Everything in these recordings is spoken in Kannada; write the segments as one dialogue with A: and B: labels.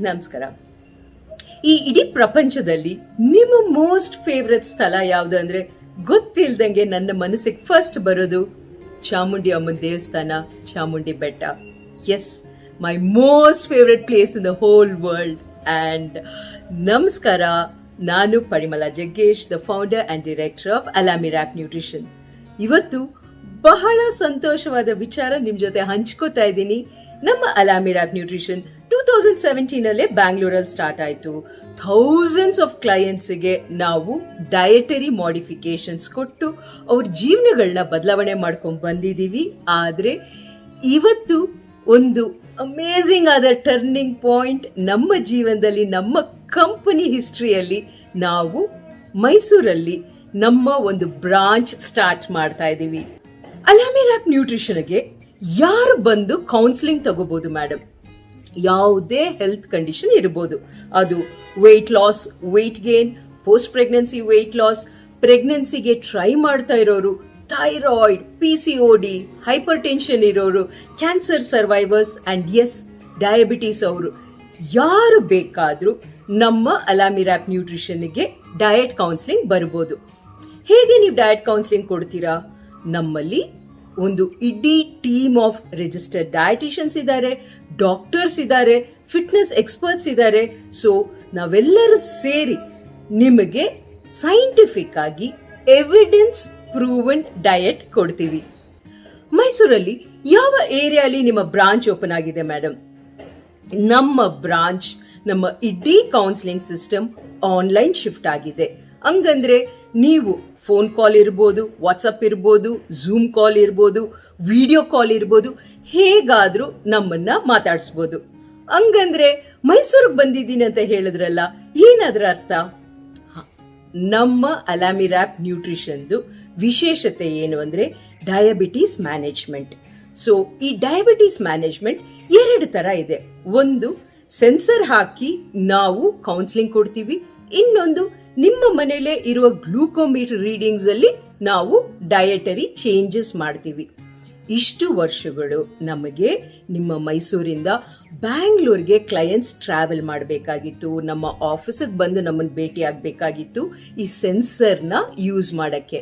A: ನಮಸ್ಕಾರ. ಈ ಇಡೀ ಪ್ರಪಂಚದಲ್ಲಿ ನಿಮ್ಮ ಮೋಸ್ಟ್ ಫೇವ್ರೆಟ್ ಸ್ಥಳ ಯಾವುದು ಅಂದ್ರೆ ಗೊತ್ತಿಲ್ದಂಗೆ ನನ್ನ ಮನಸ್ಸಿಗೆ ಫಸ್ಟ್ ಬರೋದು ಚಾಮುಂಡಿ ಅಮ್ಮನ ದೇವಸ್ಥಾನ, Chamundi Betta. Yes, my most favourite place in the whole world. And ನಮಸ್ಕಾರ, ನಾನು Parimala Jaggesh, the founder and director of ಅಲಾಮಿರಾಪ್ ನ್ಯೂಟ್ರಿಷನ್. ಇವತ್ತು ಬಹಳ ಸಂತೋಷವಾದ ವಿಚಾರ ನಿಮ್ ಜೊತೆ ಹಂಚ್ಕೋತಾ ಇದ್ದೀನಿ. ನಮ್ಮ ಅಲಾಮಿರಾಪ್ ನ್ಯೂಟ್ರಿಷನ್ 2017 ಬ್ಯಾಂಗ್ಳೂರಲ್ಲಿ ಸ್ಟಾರ್ಟ್ ಆಯಿತು. ಥೌಸಂಡ್ಸ್ ಆಫ್ ಕ್ಲೈಂಟ್ಸ್ಗೆ ನಾವು ಡಯಟರಿ ಮಾಡಿಫಿಕೇಶನ್ಸ್ ಕೊಟ್ಟು ಅವ್ರ ಜೀವನಗಳನ್ನ ಬದಲಾವಣೆ ಮಾಡ್ಕೊಂಡು ಬಂದಿದ್ದೀವಿ. ಆದರೆ ಇವತ್ತು ಒಂದು ಅಮೇಝಿಂಗ್ ಆದ ಟರ್ನಿಂಗ್ ಪಾಯಿಂಟ್ ನಮ್ಮ ಜೀವನದಲ್ಲಿ, ನಮ್ಮ ಕಂಪನಿ ಹಿಸ್ಟ್ರಿಯಲ್ಲಿ ನಾವು ಮೈಸೂರಲ್ಲಿ ನಮ್ಮ ಒಂದು ಬ್ರಾಂಚ್ ಸ್ಟಾರ್ಟ್ ಮಾಡ್ತಾ ಇದ್ದೀವಿ. ಅಲಾಮಿರಾಪ್ ನ್ಯೂಟ್ರಿಷನ್ಗೆ ಯಾರು ಬಂದು ಕೌನ್ಸಿಲಿಂಗ್ ತಗೋಬಹುದು ಮೇಡಮ್? ಯಾವುದೇ ಹೆಲ್ತ್ ಕಂಡೀಷನ್ ಇರಬಹುದು. ಅದು weight loss, weight gain, post pregnancy weight loss, ಪ್ರೆಗ್ನೆನ್ಸಿಗೆ ಟ್ರೈ ಮಾಡ್ತಾ ಇರೋರು, ಥೈರಾಯ್ಡ್, PCOD, ಹೈಪರ್ ಟೆನ್ಷನ್ ಇರೋರು, ಕ್ಯಾನ್ಸರ್ ಸರ್ವೈವರ್ಸ್ ಅಂಡ್ ಎಸ್ ಡಯಾಬಿಟೀಸ್ ಅವರು ಯಾರು ಬೇಕಾದರೂ ನಮ್ಮ ಅಲಾಮಿರಾಪ್ ನ್ಯೂಟ್ರಿಷನ್ಗೆ ಡಯಟ್ ಕೌನ್ಸಿಲಿಂಗ್ ಬರ್ಬೋದು. ಹೇಗೆ ನೀವು ಡಯಟ್ ಕೌನ್ಸಿಲಿಂಗ್ ಕೊಡ್ತೀರಾ? ನಮ್ಮಲ್ಲಿ ಒಂದು ಇಡೀ ಟೀಮ್ ಆಫ್ ರಿಜಿಸ್ಟರ್ಡ್ ಡಯಟಿಷಿಯನ್ಸ್ ಇದ್ದಾರೆ, ಡಾಕ್ಟರ್ಸ್ ಇದ್ದಾರೆ, ಫಿಟ್ನೆಸ್ ಎಕ್ಸ್ಪರ್ಟ್ಸ್ ಇದ್ದಾರೆ. ಸೊ ನಾವೆಲ್ಲರೂ ಸೇರಿ ನಿಮಗೆ ಸೈಂಟಿಫಿಕ್ ಆಗಿ ಎವಿಡೆನ್ಸ್ ಪ್ರೂವನ್ ಡಯಟ್ ಕೊಡ್ತೀವಿ. ಮೈಸೂರಲ್ಲಿ ಯಾವ ಏರಿಯಾಲಿ ನಿಮ್ಮ ಬ್ರಾಂಚ್ ಓಪನ್ ಆಗಿದೆ ಮೇಡಮ್? ನಮ್ಮ ಬ್ರಾಂಚ್, ನಮ್ಮ ಇಡೀ ಕೌನ್ಸಿಲಿಂಗ್ ಸಿಸ್ಟಮ್ ಆನ್ಲೈನ್ ಶಿಫ್ಟ್ ಆಗಿದೆ. ಹಂಗಂದ್ರೆ ನೀವು ಫೋನ್ ಕಾಲ್ ಇರ್ಬೋದು, ವಾಟ್ಸಪ್ ಇರ್ಬೋದು, ಝೂಮ್ ಕಾಲ್ ಇರ್ಬೋದು, ವಿಡಿಯೋ ಕಾಲ್ ಇರ್ಬೋದು, ಹೇಗಾದ್ರೂ ನಮ್ಮನ್ನ ಮಾತಾಡಿಸ್ಬೋದು. ಹಂಗಂದ್ರೆ ಮೈಸೂರಿಗೆ ಬಂದಿದ್ದೀನಿ ಅಂತ ಹೇಳಿದ್ರಲ್ಲ, ಏನಾದ್ರ ಅರ್ಥ? ನಮ್ಮ ಅಲಾಮಿರಾಪ್ ನ್ಯೂಟ್ರಿಷನ್ದು ವಿಶೇಷತೆ ಏನು ಅಂದ್ರೆ ಡಯಾಬಿಟೀಸ್ ಮ್ಯಾನೇಜ್ಮೆಂಟ್. ಸೊ ಈ ಡಯಾಬಿಟೀಸ್ ಮ್ಯಾನೇಜ್ಮೆಂಟ್ 2 ತರ ಇದೆ. ಒಂದು, ಸೆನ್ಸರ್ ಹಾಕಿ ನಾವು ಕೌನ್ಸಿಲಿಂಗ್ ಕೊಡ್ತೀವಿ. ಇನ್ನೊಂದು, ನಿಮ್ಮ ಮನೆಯಲ್ಲೇ ಇರುವ ಗ್ಲೂಕೋಮೀಟರ್ ರೀಡಿಂಗ್ಸ್ ಅಲ್ಲಿ ನಾವು ಡಯಟರಿ ಚೇಂಜಸ್ ಮಾಡ್ತೀವಿ. ಇಷ್ಟು ವರ್ಷಗಳು ನಮಗೆ ನಿಮ್ಮ ಮೈಸೂರಿಂದ ಬ್ಯಾಂಗ್ಳೂರ್ಗೆ ಕ್ಲೈಂಟ್ಸ್ ಟ್ರಾವೆಲ್ ಮಾಡಬೇಕಾಗಿತ್ತು, ನಮ್ಮ ಆಫೀಸಿಗೆ ಬಂದು ನಮ್ಮನ್ನು ಭೇಟಿ ಆಗಬೇಕಾಗಿತ್ತು ಈ ಸೆನ್ಸರ್ನ ಯೂಸ್ ಮಾಡೋಕ್ಕೆ.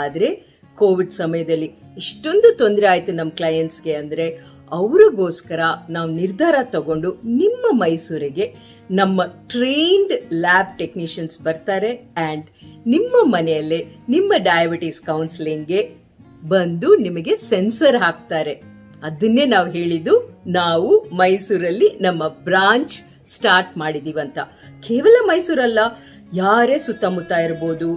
A: ಆದರೆ ಕೋವಿಡ್ ಸಮಯದಲ್ಲಿ ಇಷ್ಟೊಂದು ತೊಂದರೆ ಆಯಿತು ನಮ್ಮ ಕ್ಲೈಂಟ್ಸ್ಗೆ. ಅಂದರೆ ಅವ್ರಿಗೋಸ್ಕರ ನಾವು ನಿರ್ಧಾರ ತಗೊಂಡು ನಿಮ್ಮ ಮೈಸೂರಿಗೆ ನಮ್ಮ ಟ್ರೈನ್ಡ್ ಲ್ಯಾಬ್ ಟೆಕ್ನಿಷಿಯನ್ಸ್ ಬರ್ತಾರೆ ಅಂಡ್ ನಿಮ್ಮ ಮನೆಯಲ್ಲೇ ನಿಮ್ಮ ಡಯಾಬಿಟೀಸ್ ಕೌನ್ಸಿಲಿಂಗ್ಗೆ ಬಂದು ನಿಮಗೆ ಸೆನ್ಸರ್ ಹಾಕ್ತಾರೆ. ಅದನ್ನೇ ನಾವು ಹೇಳಿದ್ದು, ನಾವು ಮೈಸೂರಲ್ಲಿ ನಮ್ಮ ಬ್ರಾಂಚ್ ಸ್ಟಾರ್ಟ್ ಮಾಡಿದೀವಂತ. ಕೇವಲ ಮೈಸೂರಲ್ಲ, ಯಾರೇ ಸುತ್ತಮುತ್ತ ಇರ್ಬೋದು,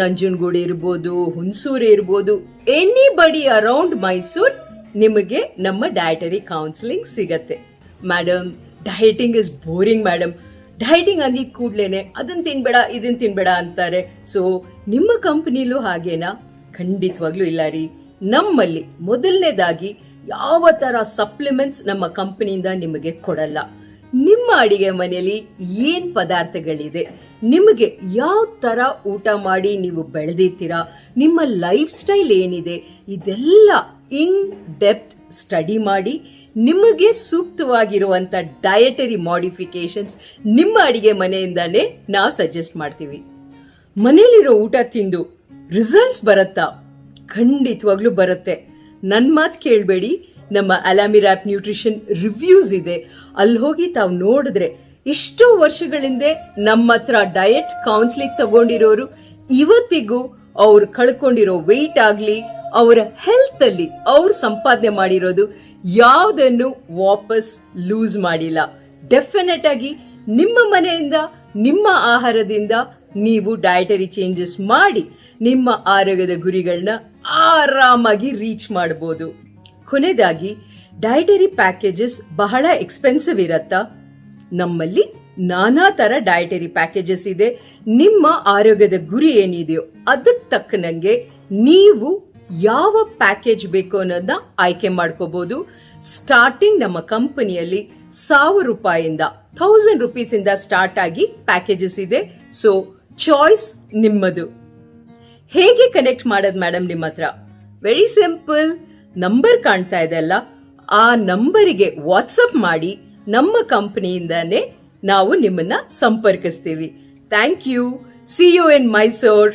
A: ನಂಜನಗೂಡು ಇರ್ಬೋದು, ಹುಣಸೂರು ಇರ್ಬೋದು, ಎನಿಬಡಿ ಅರೌಂಡ್ ಮೈಸೂರ್ ನಿಮಗೆ ನಮ್ಮ ಡಯಟರಿ ಕೌನ್ಸಿಲಿಂಗ್ ಸಿಗತ್ತೆ. Madam, dieting is boring madam. Dieting ಅಂದಿದ ಕೂಡ್ಲೇನೆ ಅದನ್ನ ತಿನ್ಬೇಡ, ಇದನ್ನ ತಿನ್ಬೇಡ ಅಂತಾರೆ. ಸೊ ನಿಮ್ಮ ಕಂಪನಿಲೂ ಹಾಗೇನಾ? ಖಂಡಿತವಾಗ್ಲೂ ಇಲ್ಲ ರೀ. ನಮ್ಮಲ್ಲಿ ಮೊದಲನೇದಾಗಿ ಯಾವ ತರ ಸಪ್ಲಿಮೆಂಟ್ಸ್ ನಮ್ಮ ಕಂಪನಿಯಿಂದ ನಿಮಗೆ ಕೊಡಲ್ಲ. ನಿಮ್ಮ ಅಡಿಗೆ ಮನೆಯಲ್ಲಿ ಏನ್ ಪದಾರ್ಥಗಳಿದೆ, ನಿಮಗೆ ಯಾವ ತರ ಊಟ ಮಾಡಿ ನೀವು ಬೆಳೆದಿರ್ತೀರಾ, ನಿಮ್ಮ ಲೈಫ್ ಸ್ಟೈಲ್ ಏನಿದೆ, ಇದೆಲ್ಲ ಇನ್ ಡೆಪ್ತ್ ಸ್ಟಡಿ ಮಾಡಿ ನಿಮಗೆ ಸೂಕ್ತವಾಗಿರುವಂತ ಡಯಟರಿ ಮಾಡಿಫಿಕೇಶನ್ಸ್ ನಿಮ್ಮ ಅಡಿಗೆ ಮನೆಯಿಂದಾನೇ ನಾವು ಸಜೆಸ್ಟ್ ಮಾಡ್ತೀವಿ. ಮನೆಯಲ್ಲಿರೋ ಊಟ ತಿಂದು ರಿಸಲ್ಟ್ಸ್ ಬರುತ್ತಾ? ಖಂಡಿತವಾಗ್ಲೂ ಬರುತ್ತೆ. ನನ್ನ ಮಾತು ಕೇಳಬೇಡಿ, ನಮ್ಮ ಅಲಾಮಿರಾಪ್ ನ್ಯೂಟ್ರಿಷನ್ ರಿವ್ಯೂಸ್ ಇದೆ, ಅಲ್ಲಿ ಹೋಗಿ ತಾವು ನೋಡಿದ್ರೆ ಎಷ್ಟೋ ವರ್ಷಗಳಿಂದ ನಮ್ಮ ಹತ್ರ ಡಯಟ್ ಕೌನ್ಸಿಲಿಂಗ್ ತಗೊಂಡಿರೋರು ಇವತ್ತಿಗೂ ಅವ್ರು ಕಳ್ಕೊಂಡಿರೋ ವೆಯ್ಟ್ ಆಗ್ಲಿ, ಅವರ ಹೆಲ್ತ್ ಅಲ್ಲಿ ಅವ್ರು ಸಂಪಾದನೆ ಮಾಡಿರೋದು ಯಾವುದನ್ನು ವಾಪಸ್ ಲೂಸ್ ಮಾಡಿಲ್ಲ. ಡೆಫಿನೆಟ್ ಆಗಿ ನಿಮ್ಮ ಮನೆಯಿಂದ, ನಿಮ್ಮ ಆಹಾರದಿಂದ ನೀವು ಡಯಟರಿ ಚೇಂಜಸ್ ಮಾಡಿ ನಿಮ್ಮ ಆರೋಗ್ಯದ ಗುರಿಗಳನ್ನ ಆರಾಮಾಗಿ ರೀಚ್ ಮಾಡಬಹುದು. ಕೊನೆಯದಾಗಿ, ಡಯಟರಿ ಪ್ಯಾಕೇಜಸ್ ಬಹಳ ಎಕ್ಸ್ಪೆನ್ಸಿವ್ ಇರತ್ತಾ? ನಮ್ಮಲ್ಲಿ ನಾನಾ ತರ ಡಯಟರಿ ಪ್ಯಾಕೇಜಸ್ ಇದೆ. ನಿಮ್ಮ ಆರೋಗ್ಯದ ಗುರಿ ಏನಿದೆಯೋ ಅದಕ್ಕೆ ತಕ್ಕನಂಗೆ ನೀವು ಯಾವ ಪ್ಯಾಕೇಜ್ ಬೇಕು ಅನ್ನೋದನ್ನ ಆಯ್ಕೆ ಮಾಡ್ಕೋಬಹುದು. ಸ್ಟಾರ್ಟಿಂಗ್ ನಮ್ಮ ಕಂಪನಿಯಲ್ಲಿ 1000 ರೂಪಾಯಿಂದ 1000 ರೂಪೀಸ್ ಇಂದ ಸ್ಟಾರ್ಟ್ ಆಗಿ ಪ್ಯಾಕೇಜಸ್ ಇದೆ. ಸೊ ಚಾಯ್ಸ್ ನಿಮ್ಮದು. ಹೇಗೆ ಕನೆಕ್ಟ್ ಮಾಡೋದು ಮೇಡಮ್ ನಿಮ್ಮ ಹತ್ರ? Very simple. ನಂಬರ್ ಕಾಣ್ತಾ ಇದೆ ಅಲ್ಲ, ಆ ನಂಬರಿಗೆ ವಾಟ್ಸಪ್ ಮಾಡಿ ನಮ್ಮ ಕಂಪನಿಯಿಂದಾನೇ ನಾವು ನಿಮ್ಮನ್ನ ಸಂಪರ್ಕಿಸ್ತೀವಿ. Thank you. See you in Mysore.